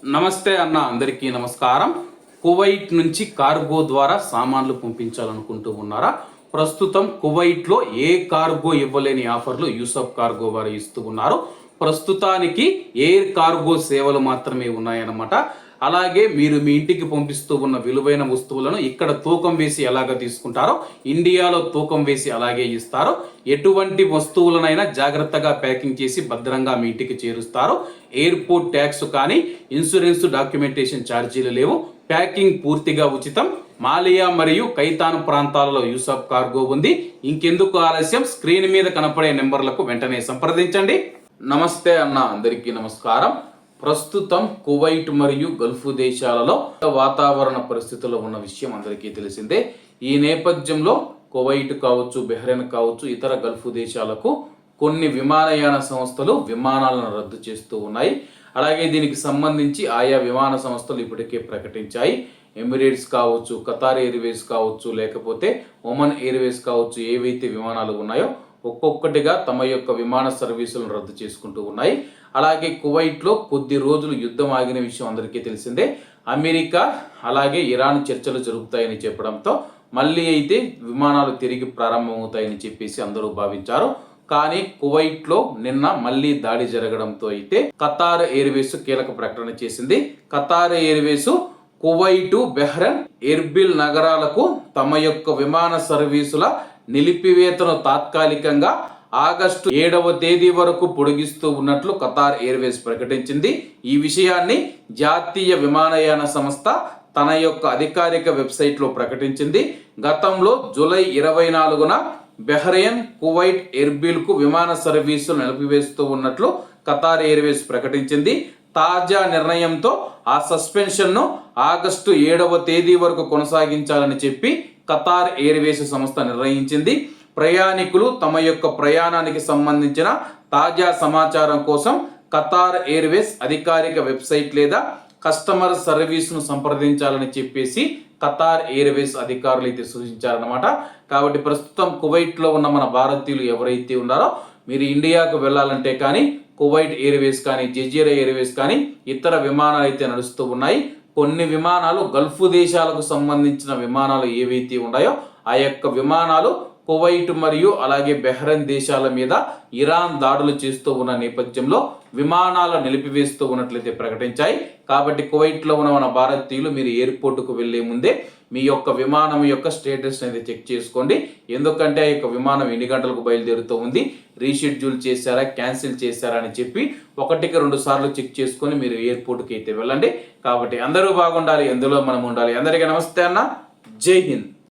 నమస్తే అన్న, అందరికీ నమస్కారం. కువైట్ నుంచి కార్గో ద్వారా సామాన్లు పంపించాలనుకుంటూ ఉన్నారా? ప్రస్తుతం కువైట్లో ఏ కార్గో ఇవ్వలేని ఆఫర్లు యూసఫ్ కార్గో వారు ఇస్తూ ఉన్నారు. ప్రస్తుతానికి ఎయిర్ కార్గో సేవలు మాత్రమే ఉన్నాయన్నమాట. అలాగే మీరు మీ ఇంటికి పంపిస్తూ ఉన్న విలువైన వస్తువులను ఇక్కడ తూకం వేసి ఎలాగ తీసుకుంటారో ఇండియాలో తూకం వేసి అలాగే ఇస్తారు. ఎటువంటి వస్తువులనైనా జాగ్రత్తగా ప్యాకింగ్ చేసి భద్రంగా మీ ఇంటికి చేరుస్తారు. ఎయిర్పోర్ట్ ట్యాక్స్ కానీ ఇన్సూరెన్స్ డాక్యుమెంటేషన్ ఛార్జీలు లేవు. ప్యాకింగ్ పూర్తిగా ఉచితం. మాలియా మరియు కైతాన్ ప్రాంతాలలో యూసఫ్ కార్గో ఉంది. ఇంకెందుకు ఆలస్యం, స్క్రీన్ మీద కనపడే నెంబర్లకు వెంటనే సంప్రదించండి. నమస్తే అన్న, అందరికీ నమస్కారం. ప్రస్తుతం కువైట్ మరియు గల్ఫ్ దేశాలలో వాతావరణ పరిస్థితుల్లో ఉన్న విషయం అందరికీ తెలిసిందే. ఈ నేపథ్యంలో కువైట్ కావచ్చు, బెహ్రెన్ కావచ్చు, ఇతర గల్ఫ్ దేశాలకు కొన్ని విమానయాన సంస్థలు విమానాలను రద్దు చేస్తూ ఉన్నాయి. అలాగే దీనికి సంబంధించి ఆయా విమాన సంస్థలు ఇప్పటికే ప్రకటించాయి. ఎమిరేట్స్ కావచ్చు, ఖతార్ ఎయిర్వేస్ కావచ్చు, లేకపోతే ఒమన్ ఎయిర్వేస్ కావచ్చు, ఏవైతే విమానాలు ఉన్నాయో ఒక్కొక్కటిగా తమ యొక్క విమాన సర్వీసులను రద్దు చేసుకుంటూ ఉన్నాయి. అలాగే కువైట్లో కొద్ది రోజులు యుద్ధం ఆగిన విషయం అందరికీ తెలిసిందే. అమెరికా అలాగే ఇరాన్ చర్చలు జరుగుతాయని చెప్పడంతో మళ్ళీ అయితే విమానాలు తిరిగి ప్రారంభమవుతాయని చెప్పేసి అందరూ భావించారు. కానీ కువైట్లో నిన్న మళ్ళీ దాడి జరగడంతో అయితే ఖతార్ ఎయిర్వేస్ కీలక ప్రకటన చేసింది. Qatar Airways Kuwait, Bahrain, Erbil నగరాలకు తమ యొక్క విమాన సర్వీసుల నిలిపివేతను తాత్కాలికంగా ఆగస్టు 7వ తేదీ వరకు పొడిగిస్తూ ఉన్నట్లు ఖతార్ ఎయిర్వేస్ ప్రకటించింది. ఈ విషయాన్ని జాతీయ విమానయాన సంస్థ తన యొక్క అధికారిక వెబ్సైట్లో ప్రకటించింది. గతంలో జూలై 24న బెహ్రెయిన్, కువైట్, ఎర్బిల్కు విమాన సర్వీసులు నిలిపివేస్తూ ఉన్నట్లు ఖతార్ ఎయిర్వేస్ ప్రకటించింది. తాజా నిర్ణయంతో ఆ సస్పెన్షన్ను ఆగస్టు 7వ తేదీ వరకు కొనసాగించాలని చెప్పి ఖతార్ ఎయిర్వేస్ సంస్థ నిర్ణయించింది. ప్రయాణికులు తమ యొక్క ప్రయాణానికి సంబంధించిన తాజా సమాచారం కోసం ఖతార్ ఎయిర్వేస్ అధికారిక వెబ్సైట్ లేదా కస్టమర్ సర్వీస్ను సంప్రదించాలని చెప్పేసి ఖతార్ ఎయిర్వేస్ అధికారులు అయితే సూచించారన్నమాట. కాబట్టి ప్రస్తుతం కువైట్లో ఉన్న మన భారతీయులు ఎవరైతే ఉన్నారో మీరు ఇండియాకు వెళ్ళాలంటే కానీ కువైట్ ఎయిర్వేస్ కానీ, జజీరా ఎయిర్వేస్ కానీ ఇతర విమానాలు అయితే నడుస్తూ ఉన్నాయి. కొన్ని విమానాలు గల్ఫ్ దేశాలకు సంబంధించిన విమానాలు ఏవైతే ఉన్నాయో ఆ యొక్క విమానాలు కువైట్ మరియు అలాగే బెహ్రెన్ దేశాల మీద ఇరాన్ దాడులు చేస్తూ ఉన్న నేపథ్యంలో విమానాలు నిలిపివేస్తూ ఉన్నట్లయితే ప్రకటించాయి. కాబట్టి కువైట్లో ఉన్న మన భారతీయులు మీరు ఎయిర్పోర్టుకు వెళ్లే ముందే మీ యొక్క విమానం యొక్క స్టేటస్ అనేది చెక్ చేసుకోండి. ఎందుకంటే ఆ యొక్క విమానం ఎన్ని గంటలకు బయలుదేరుతూ ఉంది, రీషెడ్యూల్ చేశారా, క్యాన్సిల్ చేశారా అని చెప్పి 1-2 సార్లు చెక్ చేసుకొని మీరు ఎయిర్పోర్ట్కి అయితే వెళ్ళండి. కాబట్టి అందరూ బాగుండాలి, ఎందులో మనం ఉండాలి. అందరికీ నమస్తే అన్న, జై హింద్.